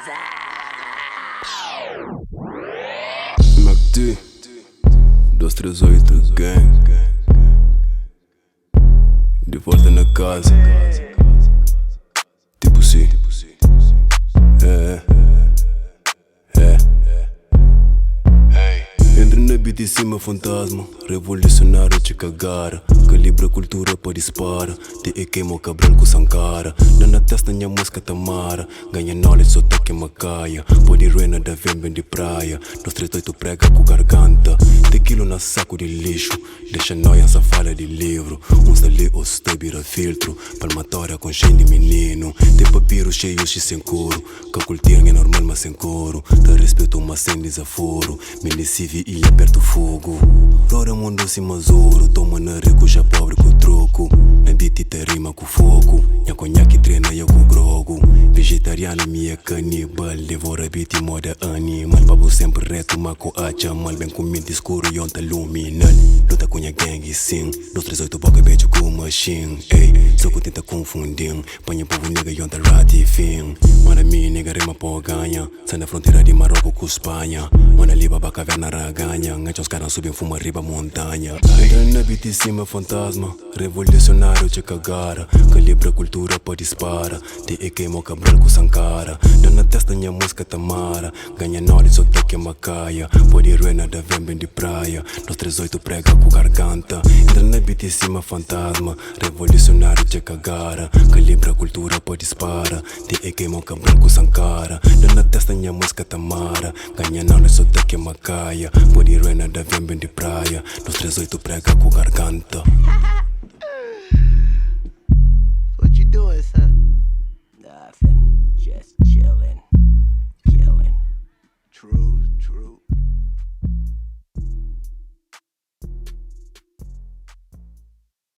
Mac-T238 gang. De volta na casa. Tipo sim. Entra na beat em cima fantasma, revolucionário te cagar. Calibra cultura para dispara. Te queima o cabral com Sankara. Na testa minha música tamara. Ganha knowledge só toque macaia. Pode ruina da vem de praia. Nós 38 prega com garganta. Tequilo na saco de lixo. Deixa noia essa fala de livro. Uns ali os te vira filtro. Palmatória com cheio de menino. Tem papiro cheio de sem couro. Cacultir é normal mas sem couro. Dá respeito mas sem desaforo. Milicive e aperta o fogo. Rora mundo se mazoro. Toma na rico já pobre com troco. Na beat te rima com fogo. Nha conhaque treina eu com grogo. Vegetariano minha canibal. Devora beat em moda animal. Papo sempre reto maco acha mal. Bem comido escuro e onta luminal. Luta com minha gangue sim. 238 boca beijo com machine. Ei, só que tenta confundir. Panha povo nega e onta ratifim. Mana minha nega rima pô ganha. Sai na fronteira de Marrocos com Espanha. Mana liba ba caverna raganha. Os caras subem fuma riba montanha. Entra na beat em cima fantasma. Revolucionário te cagara. Calibra cultura para dispara. Te queima o cabral com Sankara. Na testa minha música tamara. Ganha knowledge só toque macaia. Pode ruina da vem de praia. Nós 38 prega com garganta. Entra na beat em cima fantasma. Revolucionário te cagara. Calibra cultura para dispara. Te queima o cabral com Sankara. Na testa minha música tamara. Ganha knowledge só toque macaia. Pode ruina da vem de praia. Nós 38 prega com garganta. What you doing, son? Nothing, just chillin'. True.